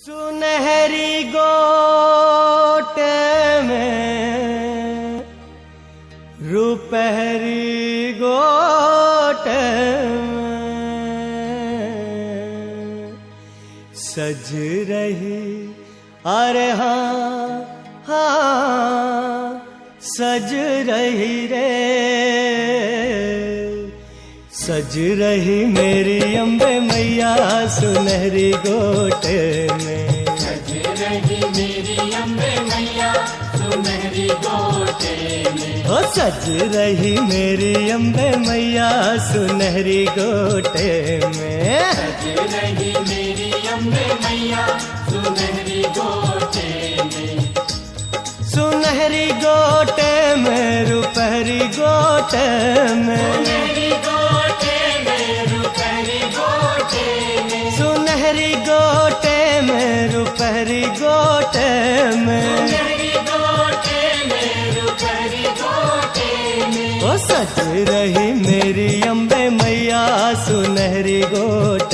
सुनहरी गोट में रुपहरी गोट में सज रही, अरे हाँ हाँ सज रही रे, सज रही मेरी अम्बे मैया सुनहरी गोट में, सज रही मेरी अम्बे मैया सुनहरी गोट में, हो सज रही मेरी अम्बे मैया सुनहरी गोट में, सज रही मेरी अम्बे मैया सुनहरी गोट में, सुनहरी गोट में रुपहरी गोट में, सुनहरी गोट में रुपहरी गोट में, सुनहरी गोट में रुपहरी गोट में, सुनहरी गोट में रुपहरी गोट में, ओ सज रही मेरी अम्बे मैया सुनहरी गोट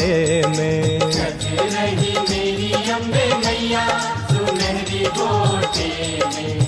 में, सज रही मेरी अम्बे मैया सुनहरी गोट में,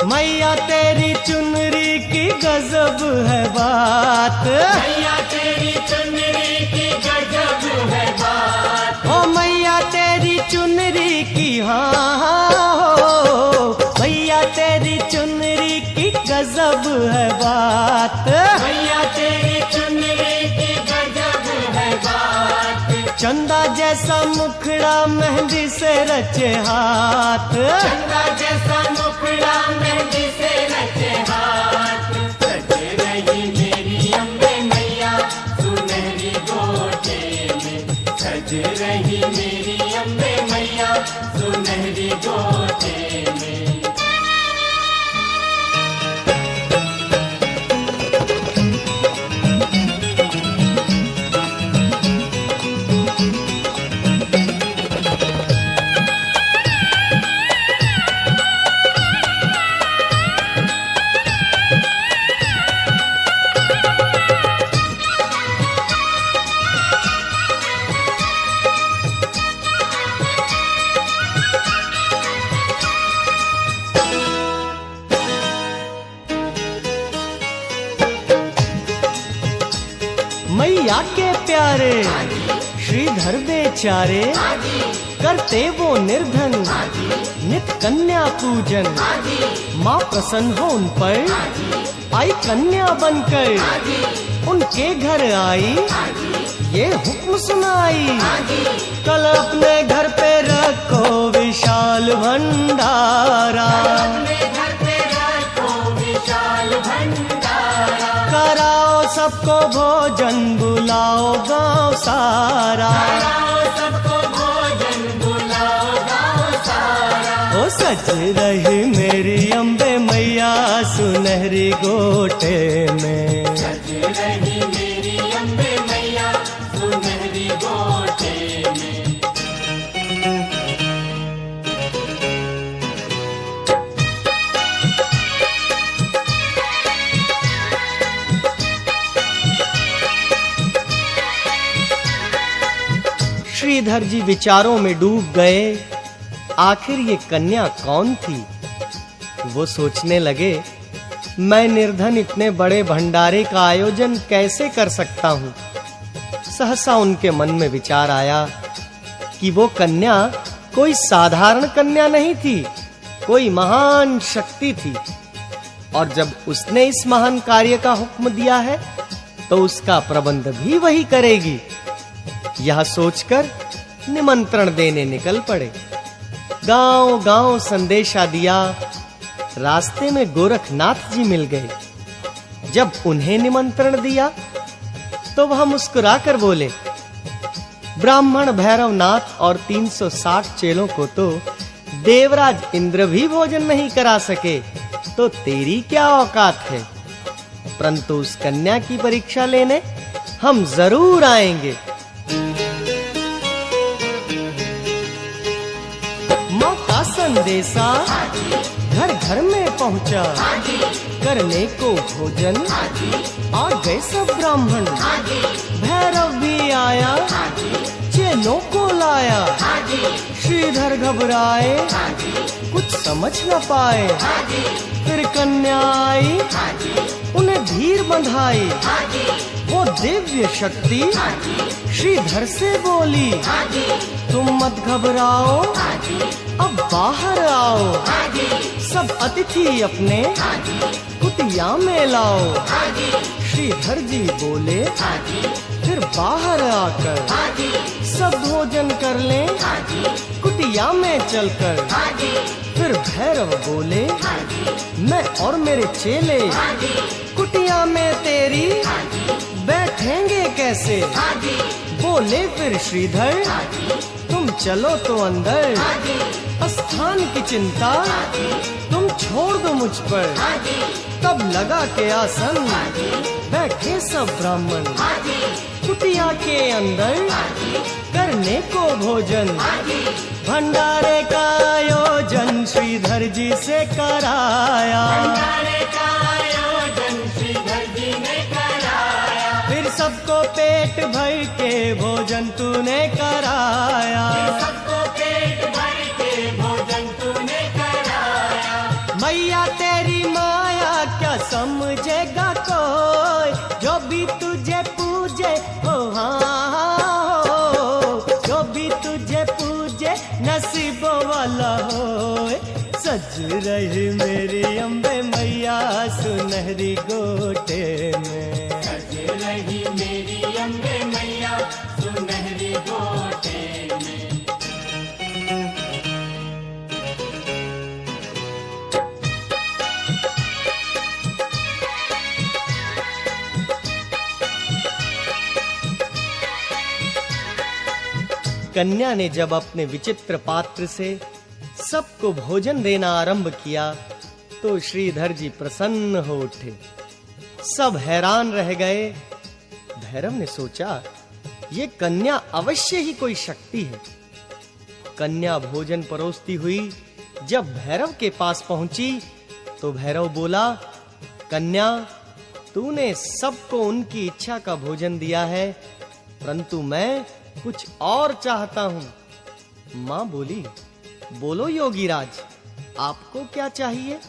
मैया तेरी चुनरी की गजब है बात, मैया तेरी चुनरी की गजब है बात, ओ मैया तेरी चुनरी की हाँ हो, मैया तेरी चुनरी की गजब है बात, मैया तेरी चुनरी की गजब है बात, चंदा जैसा मुखड़ा मेहंदी से रचे हाथ, चंदा जैसा मुखड़ा मेहंदी से रचे हाथ, सज रही मेरी अम्बे मैया सुनहरी गोटे में, सज रही मेरी अम्बे मैया सुनहरी गोटे में, मैया के प्यारे श्रीधर बेचारे करते वो निर्धन नित कन्या पूजन, माँ प्रसन्न हो उन पर, आई कन्या बनकर उनके घर आई, ये हुक्म सुनाई, कल अपने घर पे रखो विशाल भंडारा, अपने घर पे रखो विशाल भंडारा, कराओ सबको भोजन बुलाओ गाँव सारा, कराओ सबको भोजन बुलाओ गाँव सारा, ओ सज रही मेरी अम्बे मैया सुनहरी गोटे में, सज रही मेरी अम्बे मैया सुनहरी गोटे में, श्रीधर जी विचारों में डूब गए, आखिर ये कन्या कौन थी। वो सोचने लगे, मैं निर्धन इतने बड़े भंडारे का आयोजन कैसे कर सकता हूँ। सहसा उनके मन में विचार आया कि वो कन्या कोई साधारण कन्या नहीं थी, कोई महान शक्ति थी, और जब उसने इस महान कार्य का हुक्म दिया है तो उसका प्रबंध भी वही करेगी। यह सोचकर निमंत्रण देने निकल पड़े। गांव-गांव संदेशा दिया। रास्ते में गोरखनाथ जी मिल गए। जब उन्हें निमंत्रण दिया तो वह मुस्कुराकर बोले, ब्राह्मण भैरवनाथ और 360 चेलों को तो देवराज इंद्र भी भोजन नहीं करा सके, तो तेरी क्या औकात है। परंतु उस कन्या की परीक्षा लेने हम जरूर आएंगे। माँ का संदेशा घर घर में पहुंचा, करने को भोजन आ गए सब ब्राह्मण। भैरव भी आया, चेलों को लाया, श्रीधर घबराए, कुछ समझ न पाए। फिर कन्या आई, उन्हें धीर बंधाई। वो दिव्य शक्ति श्रीधर से बोली, तुम मत घबराओ, अब बाहर आओ। सब अतिथि अपने कुटिया में लाओ। श्रीधर जी बोले, फिर बाहर आकर सब भोजन कर लें कुटिया में चलकर। फिर भैरव बोले, मैं और मेरे चेले कुटिया में तेरी बैठेंगे कैसे। बोले फिर श्रीधर, तुम चलो तो अंदर, स्थान की चिंता तुम छोड़ दो मुझ पर। तब लगा के आसन बैठे सब ब्राह्मण कुटिया के अंदर करने को भोजन। भंडारे का आयोजन श्रीधर जी से कराया। फिर सबको पेट भर के भोजन तूने कराया। मैया तेरी माया क्या समझेगा कोई, जो भी तुझे पूजे हो हाँ हो। जो भी तुझे पूजे नसीबों वाला हो। सज रही मेरी अम्बे मैया सुनहरी गोटे में। सज रही मेरी अम्बे मैया सुनहरी गोटे में। कन्या ने जब अपने विचित्र पात्र से सबको भोजन देना आरंभ किया तो श्रीधर जी प्रसन्न हो उठे। सब हैरान रह गए। भैरव ने सोचा, ये कन्या अवश्य ही कोई शक्ति है। कन्या भोजन परोसती हुई जब भैरव के पास पहुंची तो भैरव बोला, कन्या, तूने सबको उनकी इच्छा का भोजन दिया है, परंतु मैं कुछ और चाहता हूं। मां बोली, बोलो योगीराज, आपको क्या चाहिए।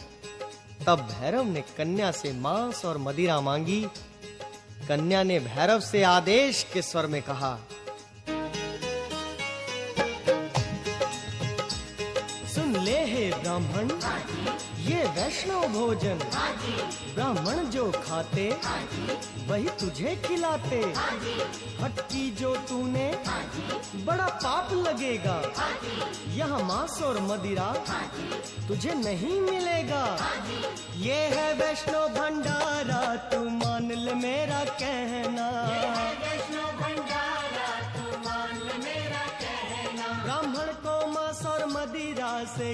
तब भैरव ने कन्या से मांस और मदिरा मांगी। कन्या ने भैरव से आदेश के स्वर में कहा, सुन ले हे ब्राह्मण, ये वैष्णव भोजन। ब्राह्मण जो खाते वही तुझे खिलाते। हटकी जो तूने बड़ा पाप लगेगा। यहाँ मांस और मदिरा तुझे नहीं मिलेगा। ये है वैष्णव भंडारा, तू मान ले मेरा कहना। ब्राह्मण को मांस और मदिरा से